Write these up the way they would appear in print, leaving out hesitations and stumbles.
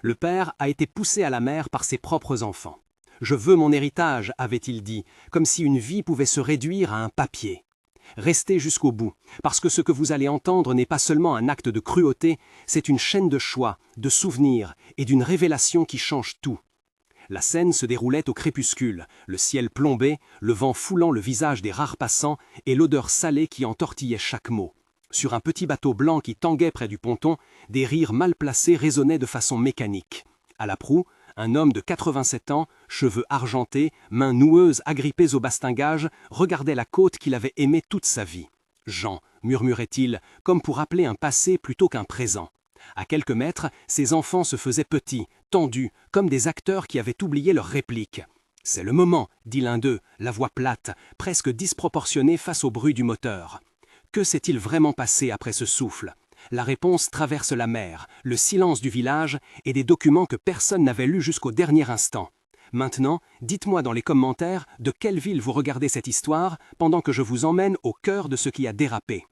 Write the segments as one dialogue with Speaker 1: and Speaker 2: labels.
Speaker 1: Le père a été poussé à la mer par ses propres enfants. « Je veux mon héritage », avait-il dit, comme si une vie pouvait se réduire à un papier. Restez jusqu'au bout, parce que ce que vous allez entendre n'est pas seulement un acte de cruauté, c'est une chaîne de choix, de souvenirs et d'une révélation qui change tout. La scène se déroulait au crépuscule, le ciel plombé, le vent foulant le visage des rares passants et l'odeur salée qui entortillait chaque mot. Sur un petit bateau blanc qui tanguait près du ponton, des rires mal placés résonnaient de façon mécanique. À la proue, un homme de 87 ans, cheveux argentés, mains noueuses agrippées au bastingage, regardait la côte qu'il avait aimée toute sa vie. « Jean », murmurait-il, comme pour rappeler un passé plutôt qu'un présent. À quelques mètres, ses enfants se faisaient petits, tendus, comme des acteurs qui avaient oublié leur réplique. « C'est le moment », dit l'un d'eux, la voix plate, presque disproportionnée face au bruit du moteur. Que s'est-il vraiment passé après ce souffle ? La réponse traverse la mer, le silence du village et des documents que personne n'avait lus jusqu'au dernier instant. Maintenant, dites-moi dans les commentaires de quelle ville vous regardez cette histoire pendant que je vous emmène au cœur de ce qui a dérapé.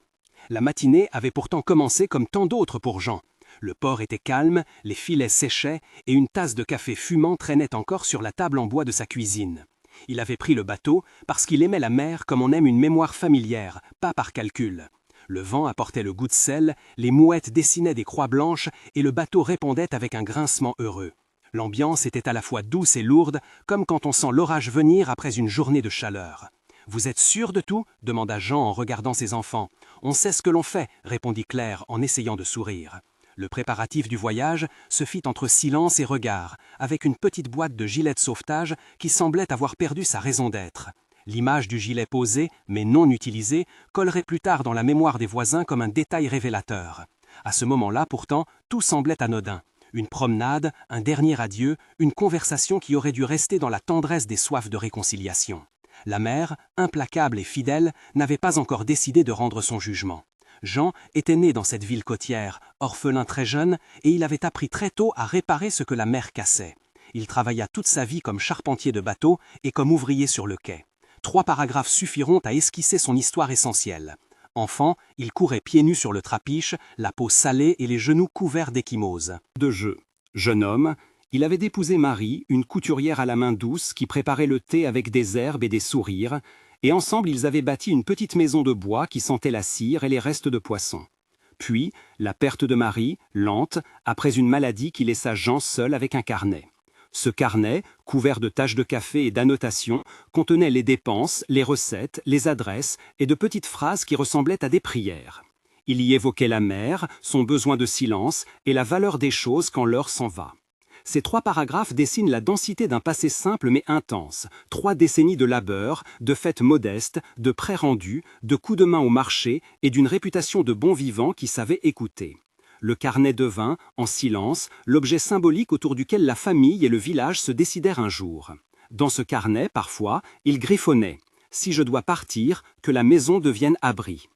Speaker 1: La matinée avait pourtant commencé comme tant d'autres pour Jean. Le port était calme, les filets séchaient et une tasse de café fumant traînait encore sur la table en bois de sa cuisine. Il avait pris le bateau parce qu'il aimait la mer comme on aime une mémoire familière, pas par calcul. Le vent apportait le goût de sel, les mouettes dessinaient des croix blanches et le bateau répondait avec un grincement heureux. L'ambiance était à la fois douce et lourde, comme quand on sent l'orage venir après une journée de chaleur. « Vous êtes sûr de tout ?» demanda Jean en regardant ses enfants. « On sait ce que l'on fait » répondit Claire en essayant de sourire. Le préparatif du voyage se fit entre silence et regard, avec une petite boîte de gilets de sauvetage qui semblait avoir perdu sa raison d'être. L'image du gilet posé, mais non utilisé, collerait plus tard dans la mémoire des voisins comme un détail révélateur. À ce moment-là, pourtant, tout semblait anodin. Une promenade, un dernier adieu, une conversation qui aurait dû rester dans la tendresse des soifs de réconciliation. La mère, implacable et fidèle, n'avait pas encore décidé de rendre son jugement. Jean était né dans cette ville côtière, orphelin très jeune, et il avait appris très tôt à réparer ce que la mer cassait. Il travailla toute sa vie comme charpentier de bateau et comme ouvrier sur le quai. 3 paragraphes suffiront à esquisser son histoire essentielle. Enfant, il courait pieds nus sur le trapiche, la peau salée et les genoux couverts d'échymoses. De jeu. Jeune homme, il avait épousé Marie, une couturière à la main douce qui préparait le thé avec des herbes et des sourires, et ensemble ils avaient bâti une petite maison de bois qui sentait la cire et les restes de poisson. Puis, la perte de Marie, lente, après une maladie qui laissa Jean seul avec un carnet. Ce carnet, couvert de taches de café et d'annotations, contenait les dépenses, les recettes, les adresses et de petites phrases qui ressemblaient à des prières. Il y évoquait la mer, son besoin de silence et la valeur des choses quand l'heure s'en va. Ces 3 paragraphes dessinent la densité d'un passé simple mais intense, 3 décennies de labeur, de fêtes modestes, de prêts rendus, de coups de main au marché et d'une réputation de bon vivant qui savait écouter. Le carnet devint, en silence, l'objet symbolique autour duquel la famille et le village se décidèrent un jour. Dans ce carnet, parfois, il griffonnait « Si je dois partir, que la maison devienne abri ».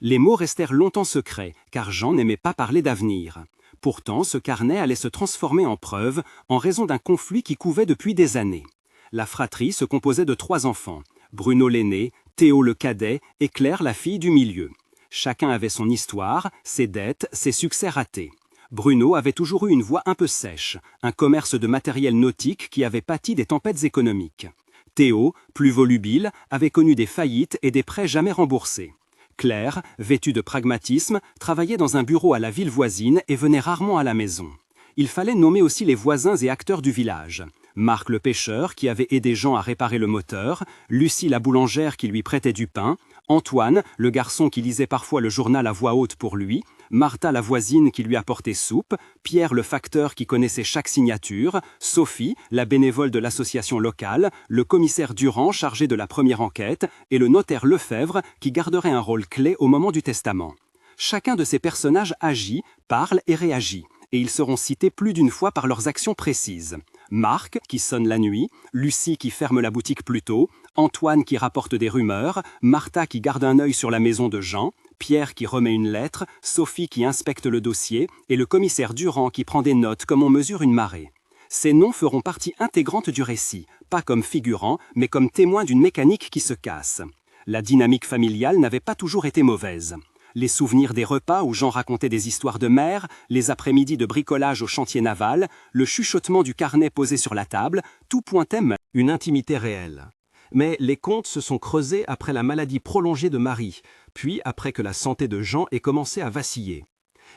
Speaker 1: Les mots restèrent longtemps secrets, car Jean n'aimait pas parler d'avenir. Pourtant, ce carnet allait se transformer en preuve en raison d'un conflit qui couvait depuis des années. La fratrie se composait de 3 enfants, Bruno l'aîné, Théo le cadet et Claire la fille du milieu. Chacun avait son histoire, ses dettes, ses succès ratés. Bruno avait toujours eu une voix un peu sèche, un commerce de matériel nautique qui avait pâti des tempêtes économiques. Théo, plus volubile, avait connu des faillites et des prêts jamais remboursés. Claire, vêtue de pragmatisme, travaillait dans un bureau à la ville voisine et venait rarement à la maison. Il fallait nommer aussi les voisins et acteurs du village. Marc le pêcheur qui avait aidé Jean à réparer le moteur, Lucie la boulangère qui lui prêtait du pain, Antoine, le garçon qui lisait parfois le journal à voix haute pour lui, Martha la voisine qui lui apportait soupe, Pierre le facteur qui connaissait chaque signature, Sophie, la bénévole de l'association locale, le commissaire Durand chargé de la première enquête et le notaire Lefebvre qui garderait un rôle clé au moment du testament. Chacun de ces personnages agit, parle et réagit, et ils seront cités plus d'une fois par leurs actions précises. Marc, qui sonne la nuit, Lucie qui ferme la boutique plus tôt, Antoine qui rapporte des rumeurs, Martha qui garde un œil sur la maison de Jean, Pierre qui remet une lettre, Sophie qui inspecte le dossier et le commissaire Durand qui prend des notes comme on mesure une marée. Ces noms feront partie intégrante du récit, pas comme figurants, mais comme témoins d'une mécanique qui se casse. La dynamique familiale n'avait pas toujours été mauvaise. Les souvenirs des repas où Jean racontait des histoires de mer, les après-midi de bricolage au chantier naval, le chuchotement du carnet posé sur la table, tout pointait une intimité réelle. Mais les contes se sont creusés après la maladie prolongée de Marie, puis après que la santé de Jean ait commencé à vaciller.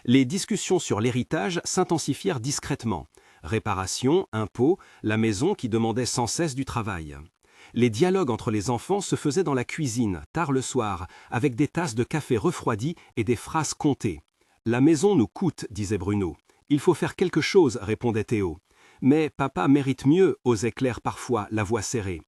Speaker 1: Les discussions sur l'héritage s'intensifièrent discrètement. Réparation, impôts, la maison qui demandait sans cesse du travail. Les dialogues entre les enfants se faisaient dans la cuisine, tard le soir, avec des tasses de café refroidies et des phrases comptées. « La maison nous coûte », disait Bruno. « Il faut faire quelque chose », répondait Théo. « Mais papa mérite mieux », osait Claire parfois, la voix serrée.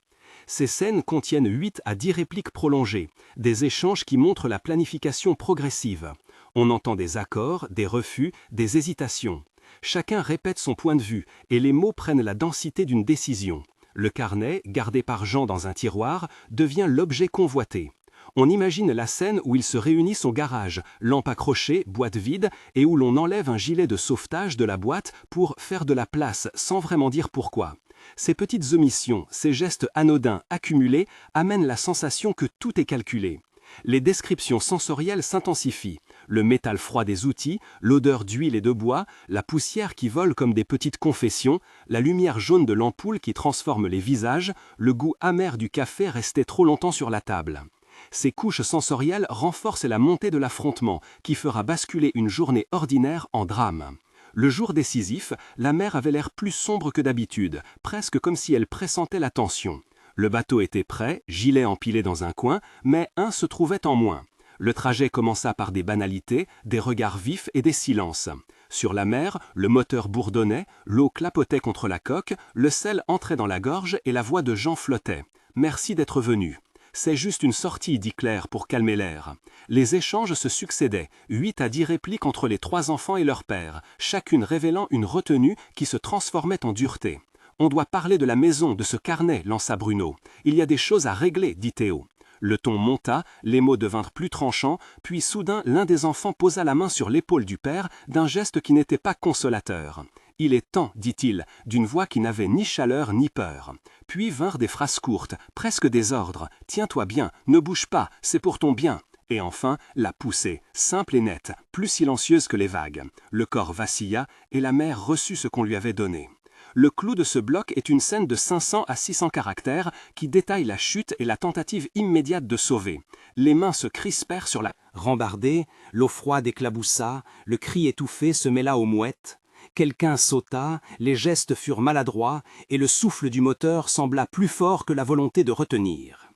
Speaker 1: Ces scènes contiennent 8 à 10 répliques prolongées, des échanges qui montrent la planification progressive. On entend des accords, des refus, des hésitations. Chacun répète son point de vue et les mots prennent la densité d'une décision. Le carnet, gardé par Jean dans un tiroir, devient l'objet convoité. On imagine la scène où ils se réunissent au garage, lampe accrochée, boîte vide, et où l'on enlève un gilet de sauvetage de la boîte pour faire de la place sans vraiment dire pourquoi. Ces petites omissions, ces gestes anodins accumulés amènent la sensation que tout est calculé. Les descriptions sensorielles s'intensifient. Le métal froid des outils, l'odeur d'huile et de bois, la poussière qui vole comme des petites confessions, la lumière jaune de l'ampoule qui transforme les visages, le goût amer du café resté trop longtemps sur la table. Ces couches sensorielles renforcent la montée de l'affrontement qui fera basculer une journée ordinaire en drame. Le jour décisif, la mer avait l'air plus sombre que d'habitude, presque comme si elle pressentait la tension. Le bateau était prêt, gilet empilé dans un coin, mais un se trouvait en moins. Le trajet commença par des banalités, des regards vifs et des silences. Sur la mer, le moteur bourdonnait, l'eau clapotait contre la coque, le sel entrait dans la gorge et la voix de Jean flottait. « Merci d'être venu ». « C'est juste une sortie, dit Claire pour calmer l'air. Les échanges se succédaient, 8 à 10 répliques entre les 3 enfants et leur père, chacune révélant une retenue qui se transformait en dureté. « On doit parler de la maison, de ce carnet, lança Bruno. Il y a des choses à régler, dit Théo. Le ton monta, les mots devinrent plus tranchants, puis soudain l'un des enfants posa la main sur l'épaule du père d'un geste qui n'était pas consolateur. « Il est temps, dit-il, d'une voix qui n'avait ni chaleur ni peur. Puis vinrent des phrases courtes, presque des ordres. « Tiens-toi bien, ne bouge pas, c'est pour ton bien. » Et enfin, la poussée, simple et nette, plus silencieuse que les vagues. Le corps vacilla et la mère reçut ce qu'on lui avait donné. Le clou de ce bloc est une scène de 500 à 600 caractères qui détaille la chute et la tentative immédiate de sauver. Les mains se crispèrent sur la rambardée, l'eau froide éclaboussa, le cri étouffé se mêla aux mouettes. Quelqu'un sauta, les gestes furent maladroits et le souffle du moteur sembla plus fort que la volonté de retenir.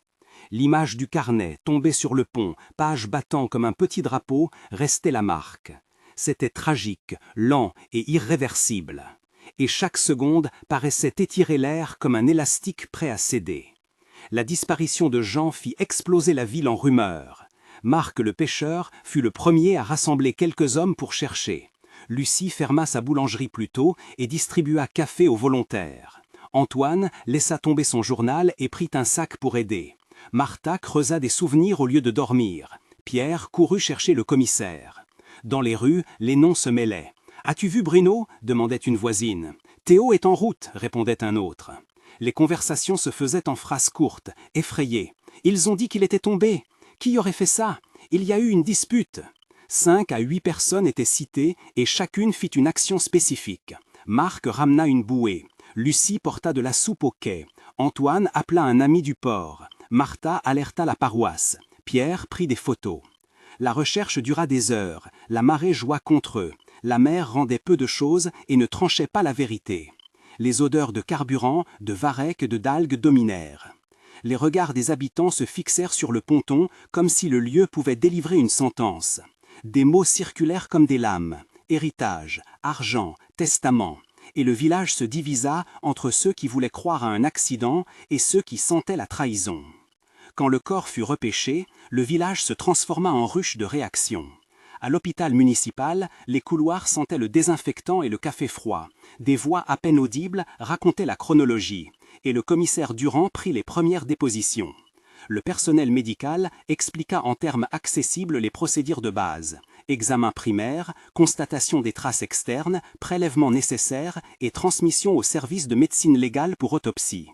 Speaker 1: L'image du carnet, tombé sur le pont, page battant comme un petit drapeau, restait la marque. C'était tragique, lent et irréversible. Et chaque seconde paraissait étirer l'air comme un élastique prêt à céder. La disparition de Jean fit exploser la ville en rumeurs. Marc le pêcheur fut le premier à rassembler quelques hommes pour chercher. Lucie ferma sa boulangerie plus tôt et distribua café aux volontaires. Antoine laissa tomber son journal et prit un sac pour aider. Martha creusa des souvenirs au lieu de dormir. Pierre courut chercher le commissaire. Dans les rues, les noms se mêlaient. « As-tu vu Bruno ?» demandait une voisine. « Théo est en route » répondait un autre. Les conversations se faisaient en phrases courtes, effrayées. « Ils ont dit qu'il était tombé. Qui aurait fait ça? Il y a eu une dispute. » 5 à 8 personnes étaient citées et chacune fit une action spécifique. Marc ramena une bouée. Lucie porta de la soupe au quai. Antoine appela un ami du port. Martha alerta la paroisse. Pierre prit des photos. La recherche dura des heures. La marée joua contre eux. La mer rendait peu de choses et ne tranchait pas la vérité. Les odeurs de carburant, de varech, de d'algues dominèrent. Les regards des habitants se fixèrent sur le ponton comme si le lieu pouvait délivrer une sentence. Des mots circulèrent comme des lames. Héritage, argent, testament. Et le village se divisa entre ceux qui voulaient croire à un accident et ceux qui sentaient la trahison. Quand le corps fut repêché, le village se transforma en ruche de réaction. À l'hôpital municipal, les couloirs sentaient le désinfectant et le café froid. Des voix à peine audibles racontaient la chronologie. Et le commissaire Durand prit les premières dépositions. Le personnel médical expliqua en termes accessibles les procédures de base. Examen primaire, constatation des traces externes, prélèvement nécessaire et transmission au service de médecine légale pour autopsie.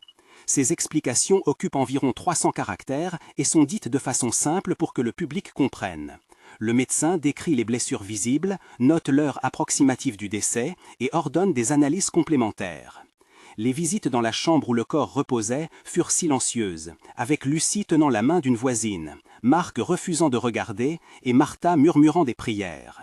Speaker 1: Ces explications occupent environ 300 caractères et sont dites de façon simple pour que le public comprenne.
Speaker 2: Le médecin décrit les blessures visibles, note l'heure approximative du décès et ordonne des analyses complémentaires. Les visites dans la chambre où le corps reposait furent silencieuses, avec Lucie tenant la main d'une voisine, Marc refusant de regarder et Martha murmurant des prières.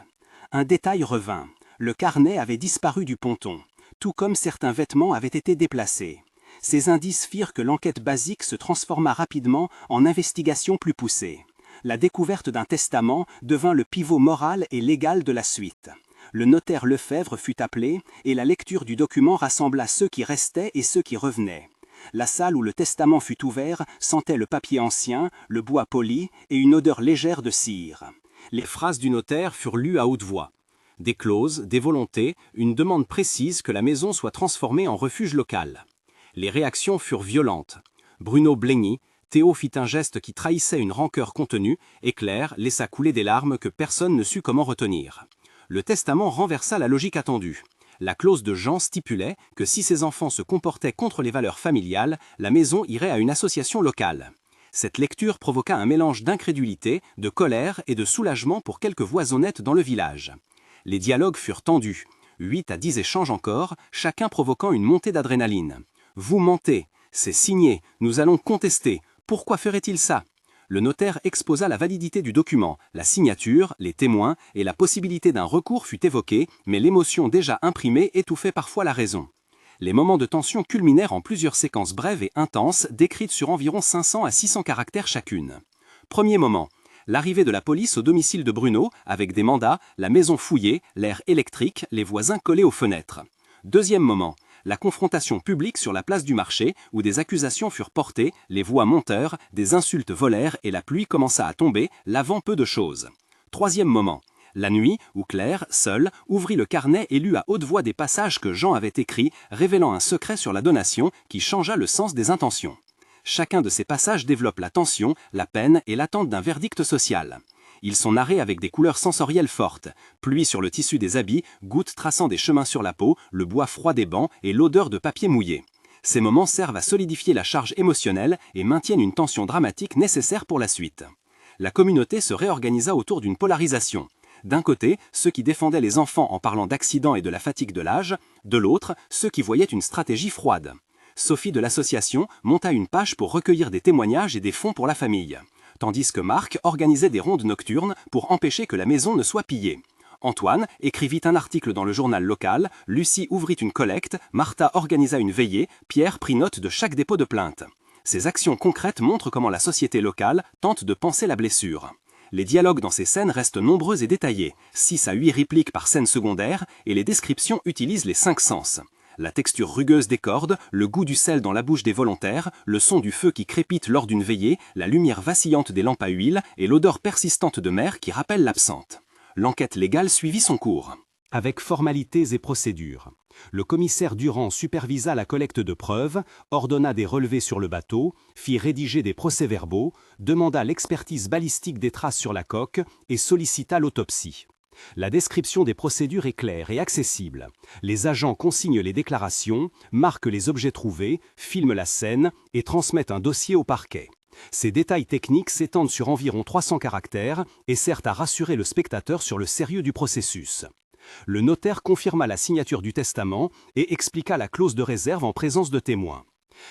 Speaker 2: Un détail revint, le carnet avait disparu du ponton, tout comme certains vêtements avaient été déplacés. Ces indices firent que l'enquête basique se transforma rapidement en investigation plus poussée. La découverte d'un testament devint le pivot moral et légal de la suite. Le notaire Lefebvre fut appelé et la lecture du document rassembla ceux qui restaient et ceux qui revenaient. La salle où le testament fut ouvert sentait le papier ancien, le bois poli et une odeur légère de cire.
Speaker 1: Les phrases du notaire furent lues à haute voix. Des clauses, des volontés, une demande précise que la maison soit transformée en refuge local. Les réactions furent violentes. Bruno blêmit, Théo fit un geste qui trahissait une rancœur contenue, et Claire laissa couler des larmes que personne ne sut comment retenir. Le testament renversa la logique attendue. La clause de Jean stipulait que si ses enfants se comportaient contre les valeurs familiales, la maison irait à une association locale. Cette lecture provoqua un mélange d'incrédulité, de colère et de soulagement pour quelques voix honnêtes dans le village. Les dialogues furent tendus, 8 à 10 échanges encore, chacun provoquant une montée d'adrénaline. « Vous mentez, c'est signé, nous allons contester, pourquoi ferait-il ça ?» Le notaire exposa la validité du document, la signature, les témoins et la possibilité d'un recours fut évoquée, mais l'émotion déjà imprimée étouffait parfois la raison. Les moments de tension culminèrent en plusieurs séquences brèves et intenses, décrites sur environ 500 à 600 caractères chacune. Premier moment, l'arrivée de la police au domicile de Bruno, avec des mandats, la maison fouillée, l'air électrique, les voisins collés aux fenêtres. Deuxième moment, la confrontation publique sur la place du marché, où des accusations furent portées, les voix montèrent, des insultes volèrent et la pluie commença à tomber, lavant peu de choses. Troisième moment, la nuit, où Claire, seule, ouvrit le carnet et lut à haute voix des passages que Jean avait écrits, révélant un secret sur la donation qui changea le sens des intentions. Chacun de ces passages développe la tension, la peine et l'attente d'un verdict social. Ils sont narrés avec des couleurs sensorielles fortes, pluie sur le tissu des habits, gouttes traçant des chemins sur la peau, le bois froid des bancs et l'odeur de papier mouillé. Ces moments servent à solidifier la charge émotionnelle et maintiennent une tension dramatique nécessaire pour la suite. La communauté se réorganisa autour d'une polarisation. D'un côté, ceux qui défendaient les enfants en parlant d'accidents et de la fatigue de l'âge, de l'autre, ceux qui voyaient une stratégie froide. Sophie de l'association monta une page pour recueillir des témoignages et des fonds pour la famille, tandis que Marc organisait des rondes nocturnes pour empêcher que la maison ne soit pillée. Antoine écrivit un article dans le journal local, Lucie ouvrit une collecte, Martha organisa une veillée, Pierre prit note de chaque dépôt de plainte. Ces actions concrètes montrent comment la société locale tente de panser la blessure. Les dialogues dans ces scènes restent nombreux et détaillés, 6 à 8 répliques par scène secondaire, et les descriptions utilisent les 5 sens. La texture rugueuse des cordes, le goût du sel dans la bouche des volontaires, le son du feu qui crépite lors d'une veillée, la lumière vacillante des lampes à huile et l'odeur persistante de mer qui rappelle l'absente. L'enquête légale suivit son cours.
Speaker 3: Avec formalités et procédures. Le commissaire Durand supervisa la collecte de preuves, ordonna des relevés sur le bateau, fit rédiger des procès-verbaux, demanda l'expertise balistique des traces sur la coque et sollicita l'autopsie. La description des procédures est claire et accessible. Les agents consignent les déclarations, marquent les objets trouvés, filment la scène et transmettent un dossier au parquet. Ces détails techniques s'étendent sur environ 300 caractères et servent à rassurer le spectateur sur le sérieux du processus. Le notaire confirma la signature du testament et expliqua la clause de réserve en présence de témoins.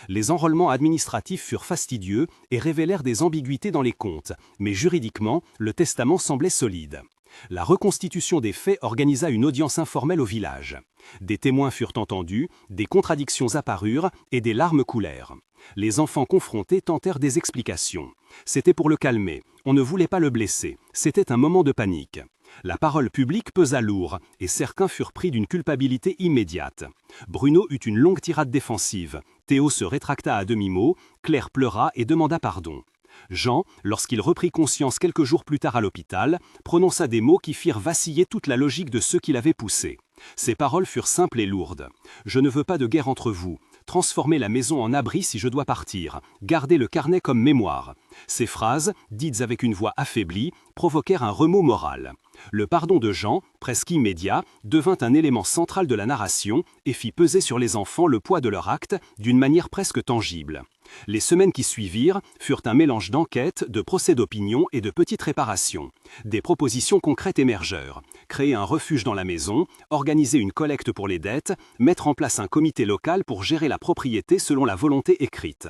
Speaker 3: Les enrôlements administratifs furent fastidieux et révélèrent des ambiguïtés dans les comptes, mais juridiquement, le testament semblait solide. La reconstitution des faits organisa une audience informelle au village. Des témoins furent entendus, des contradictions apparurent et des larmes coulèrent. Les enfants confrontés tentèrent des explications. C'était pour le calmer, on ne voulait pas le blesser, c'était un moment de panique. La parole publique pesa lourd et certains furent pris d'une culpabilité immédiate. Bruno eut une longue tirade défensive, Théo se rétracta à demi-mot, Claire pleura et demanda pardon. Jean, lorsqu'il reprit conscience quelques jours plus tard à l'hôpital, prononça des mots qui firent vaciller toute la logique de ceux qui l'avaient poussé. Ses paroles furent simples et lourdes. « Je ne veux pas de guerre entre vous. Transformez la maison en abri si je dois partir. Gardez le carnet comme mémoire. » Ces phrases, dites avec une voix affaiblie, provoquèrent un remous moral. Le pardon de Jean, presque immédiat, devint un élément central de la narration et fit peser sur les enfants le poids de leur acte d'une manière presque tangible. Les semaines qui suivirent furent un mélange d'enquêtes, de procès d'opinion et de petites réparations. Des propositions concrètes émergèrent. Créer un refuge dans la maison, organiser une collecte pour les dettes, mettre en place un comité local pour gérer la propriété selon la volonté écrite.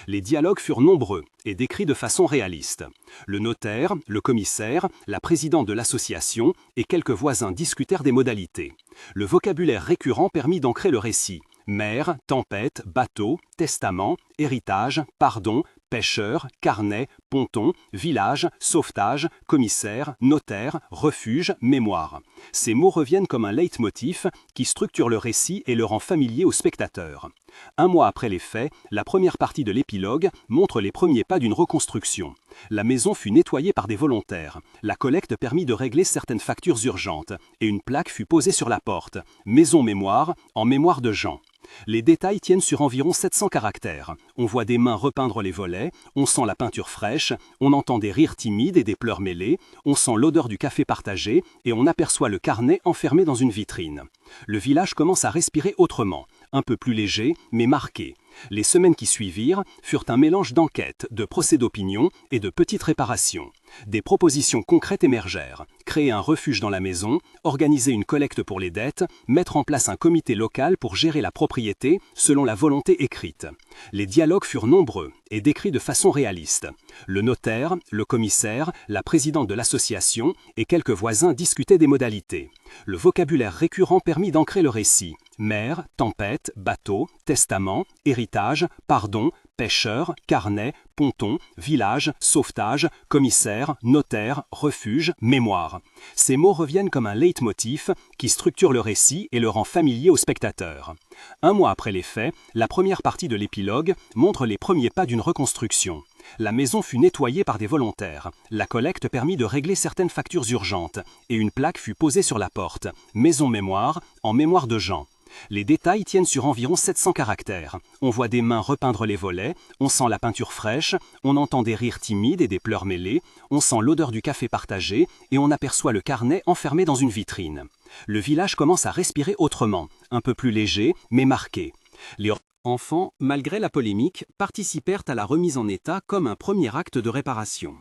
Speaker 3: Les dialogues furent nombreux et décrits de façon réaliste. Le notaire, le commissaire, la présidente de l'association et quelques voisins discutèrent des modalités. Le vocabulaire récurrent permit d'ancrer le récit. Mer, tempête, bateau, testament, héritage, pardon, pêcheur, carnet, ponton, village, sauvetage, commissaire, notaire, refuge, mémoire. Ces mots reviennent comme un leitmotiv qui structure le récit et le rend familier au spectateur. Un mois après les faits, la première partie de l'épilogue montre les premiers pas d'une reconstruction. La maison fut nettoyée par des volontaires. La collecte permit de régler certaines factures urgentes et une plaque fut posée sur la porte. Maison mémoire, en mémoire de Jean. Les détails tiennent sur environ 700 caractères. On voit des mains repeindre les volets, on sent la peinture fraîche, on entend des rires timides et des pleurs mêlés, on sent l'odeur du café partagé et on aperçoit le carnet enfermé dans une vitrine. Le village commence à respirer autrement, un peu plus léger mais marqué. Les semaines qui suivirent furent un mélange d'enquêtes, de procès d'opinion et de petites réparations. Des propositions concrètes émergèrent. Créer un refuge dans la maison, organiser une collecte pour les dettes, mettre en place un comité local pour gérer la propriété selon la volonté écrite. Les dialogues furent nombreux et décrits de façon réaliste. Le notaire, le commissaire, la présidente de l'association et quelques voisins discutaient des modalités. Le vocabulaire récurrent permit d'ancrer le récit. Mer, tempête, bateau, testament, héritage, pardon, pêcheur, carnet, ponton, village, sauvetage, commissaire, notaire, refuge, mémoire. Ces mots reviennent comme un leitmotiv qui structure le récit et le rend familier au spectateur. Un mois après les faits, la première partie de l'épilogue montre les premiers pas d'une reconstruction. La maison fut nettoyée par des volontaires. La collecte permit de régler certaines factures urgentes et une plaque fut posée sur la porte. Maison mémoire, en mémoire de Jean. Les détails tiennent sur environ 700 caractères. On voit des mains repeindre les volets, on sent la peinture fraîche, on entend des rires timides et des pleurs mêlés, on sent l'odeur du café partagé et on aperçoit le carnet enfermé dans une vitrine. Le village commence à respirer autrement, un peu plus léger mais marqué. Les enfants, malgré la polémique, participèrent à la remise en état comme un premier acte de réparation.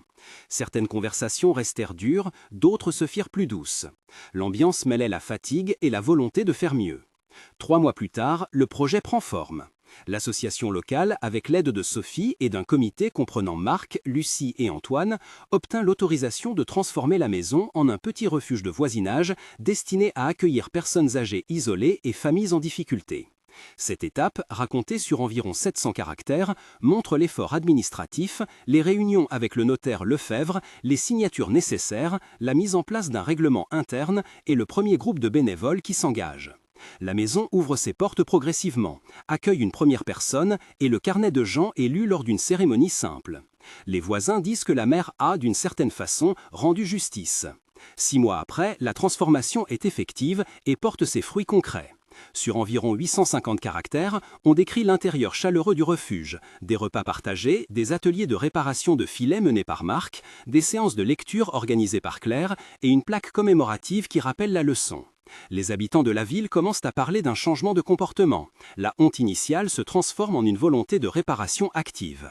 Speaker 3: Certaines conversations restèrent dures, d'autres se firent plus douces. L'ambiance mêlait la fatigue et la volonté de faire mieux. 3 mois plus tard, le projet prend forme. L'association locale, avec l'aide de Sophie et d'un comité comprenant Marc, Lucie et Antoine, obtint l'autorisation de transformer la maison en un petit refuge de voisinage destiné à accueillir personnes âgées isolées et familles en difficulté. Cette étape, racontée sur environ 700 caractères, montre l'effort administratif, les réunions avec le notaire Lefebvre, les signatures nécessaires, la mise en place d'un règlement interne et le premier groupe de bénévoles qui s'engage. La maison ouvre ses portes progressivement, accueille une première personne et le carnet de Jean est lu lors d'une cérémonie simple. Les voisins disent que la mère a, d'une certaine façon, rendu justice. 6 mois après, la transformation est effective et porte ses fruits concrets. Sur environ 850 caractères, on décrit l'intérieur chaleureux du refuge, des repas partagés, des ateliers de réparation de filets menés par Marc, des séances de lecture organisées par Claire et une plaque commémorative qui rappelle la leçon. Les habitants de la ville commencent à parler d'un changement de comportement. La honte initiale se transforme en une volonté de réparation active.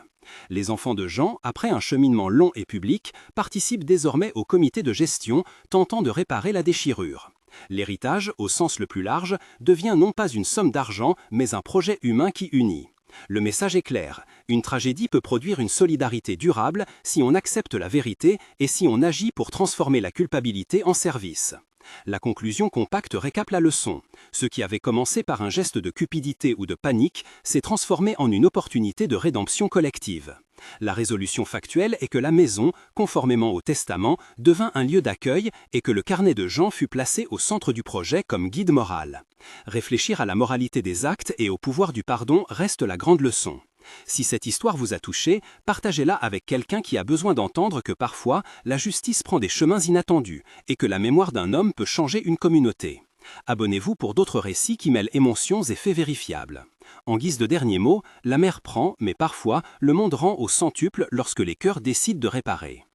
Speaker 3: Les enfants de Jean, après un cheminement long et public, participent désormais au comité de gestion tentant de réparer la déchirure. L'héritage, au sens le plus large, devient non pas une somme d'argent, mais un projet humain qui unit. Le message est clair, une tragédie peut produire une solidarité durable si on accepte la vérité et si on agit pour transformer la culpabilité en service. La conclusion compacte récap la leçon. Ce qui avait commencé par un geste de cupidité ou de panique s'est transformé en une opportunité de rédemption collective. La résolution factuelle est que la maison, conformément au testament, devint un lieu d'accueil et que le carnet de Jean fut placé au centre du projet comme guide moral. Réfléchir à la moralité des actes et au pouvoir du pardon reste la grande leçon. Si cette histoire vous a touché, partagez-la avec quelqu'un qui a besoin d'entendre que parfois, la justice prend des chemins inattendus et que la mémoire d'un homme peut changer une communauté. Abonnez-vous pour d'autres récits qui mêlent émotions et faits vérifiables. En guise de dernier mot, la mer prend, mais parfois, le monde rend au centuple lorsque les cœurs décident de réparer.